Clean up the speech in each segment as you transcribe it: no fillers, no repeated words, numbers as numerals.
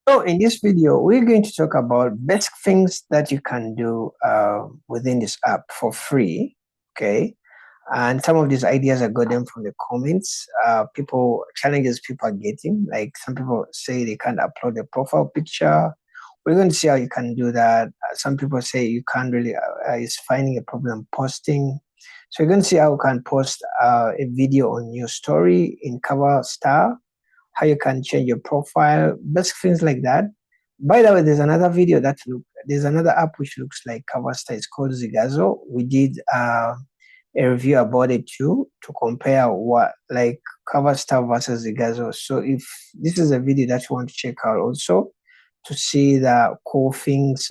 So in this video, we're going to talk about best things that you can do within this app for free, okay? And some of these ideas I got them from the comments. Challenges people are getting, like some people say they can't upload a profile picture. We're going to see how you can do that. Some people say you can't really, it's finding a problem posting. So we're going to see how you can post a video on your story in Coverstar, how you can change your profile, basic things like that. By the way, there's another app which looks like Coverstar. It's called Zigazo. We did a review about it too to compare what like Coverstar versus Zigazo. So if this is a video that you want to check out also to see the cool things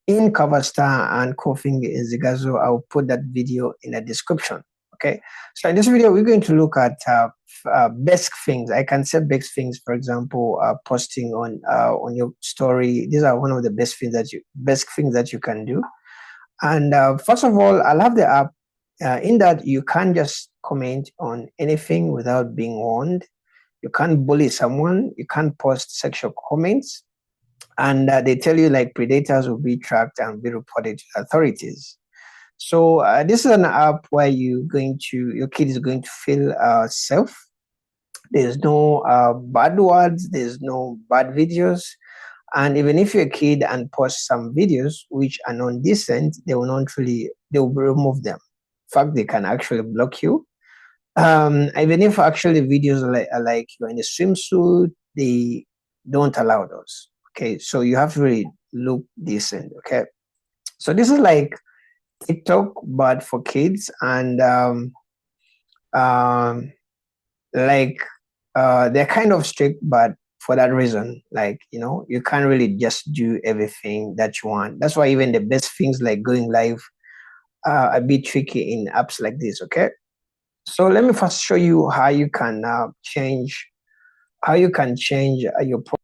in Coverstar and cool thing in Zigazo, I'll put that video in the description. Okay, so in this video we're going to look at basic things. I can say basic things, for example, posting on your story. These are one of the basic things that you can do. And first of all, I love the app in that you can't just comment on anything without being warned. You can't bully someone. You can't post sexual comments, and they tell you like predators will be tracked and be reported to authorities. So this is an app where your kid is going to feel safe. There's no bad words, there's no bad videos. And even if you're a kid and post some videos which are non-decent, they will remove them. In fact, they can actually block you. Even if actually videos are like you're in a swimsuit, they don't allow those. Okay, so you have to really look decent. Okay, so this is like TikTok, but for kids, and they're kind of strict, but for that reason, you can't really just do everything that you want. That's why even the best things like going live are a bit tricky in apps like this. Okay, so let me first show you how you can change your profile.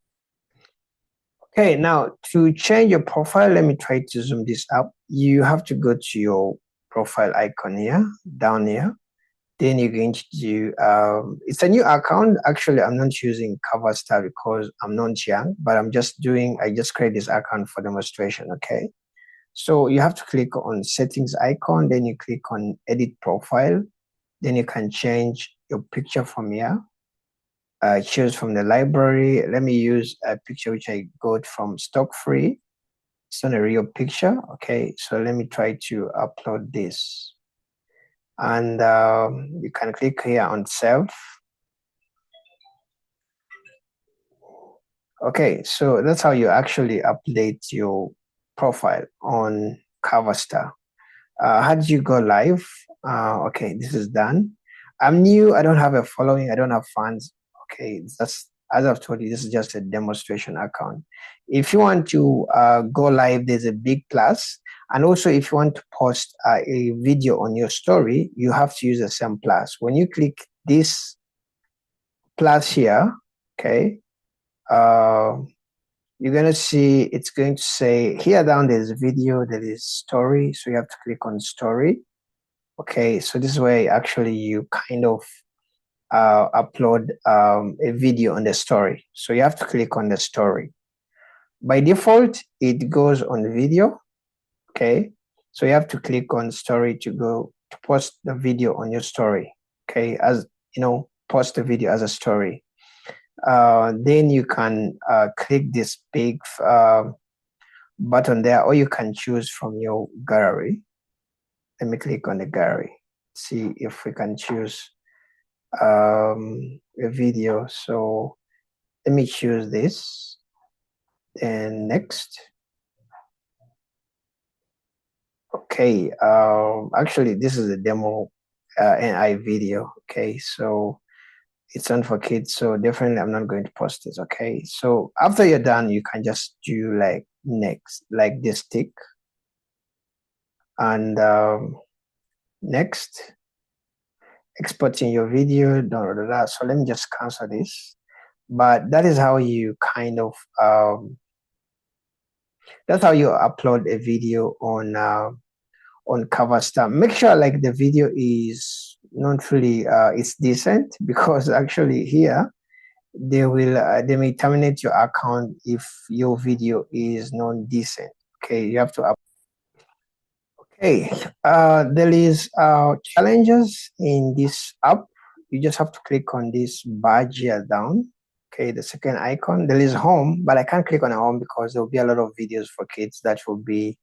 Okay, now to change your profile, let me try to zoom this up. You have to go to your profile icon here, down here. Then you're going to do, it's a new account. Actually, I'm not using Coverstar because I'm not young, but I just create this account for demonstration, okay? So you have to click on settings icon, then you click on edit profile. Then you can change your picture from here. Choose from the library. Let me use a picture which I got from stock free. It's not a real picture. Okay, so let me try to upload this. And you can click here on save. Okay, so that's how you actually update your profile on Coverstar. How did you go live? Okay, this is done. I'm new. I don't have a following. I don't have fans. Okay, that's, as I've told you, this is just a demonstration account. If you want to go live, there's a big plus. And also, if you want to post a video on your story, you have to use the same plus. When you click this plus here, okay, you're going to see it's going to say here down there's video, there is story. So you have to click on story. Okay, so this is where actually you kind of upload a video on the story. So you have to click on the story. By default, it goes on video. Okay, so you have to click on story to post the video on your story. Okay, as you know, post the video as a story. Then you can click this big button there, or you can choose from your gallery. Let me click on the gallery. See if we can choose a video. So let me choose this and next. Okay, actually this is a demo NI video. Okay, so it's on for kids, so definitely I'm not going to post this. Okay, so after you're done, you can just do like next, like this tick, and next, exporting your video. So let me just cancel this. But that is how you kind of that's how you upload a video on Coverstar. Make sure like the video is not really it's decent, because actually here they may terminate your account if your video is non-decent. Okay, you have to okay. There is challenges in this app. You just have to click on this badge here down. Okay, the second icon. There is home, but I can't click on home because there will be a lot of videos for kids that will be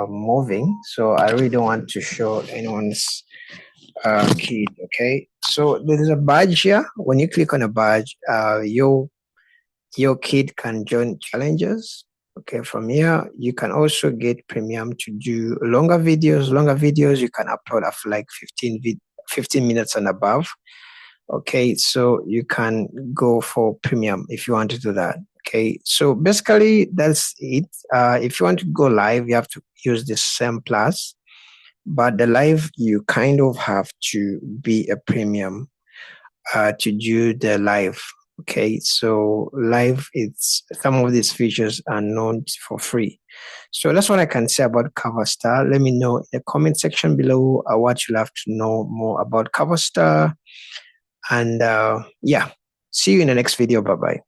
moving. So I really don't want to show anyone's kid. Okay, so there is a badge here. When you click on a badge, your kid can join challenges. Okay, from here you can also get premium to do longer videos. You can upload after like 15 minutes and above. Okay, so you can go for premium if you want to do that. Okay, so basically that's it. If you want to go live, you have to use the same plus, but the live you kind of have to be a premium to do the live. Okay, so live, it's some of these features are known for free. So that's what I can say about Coverstar. Let me know in the comment section below what you'll have to know more about Coverstar. And yeah, see you in the next video. Bye bye.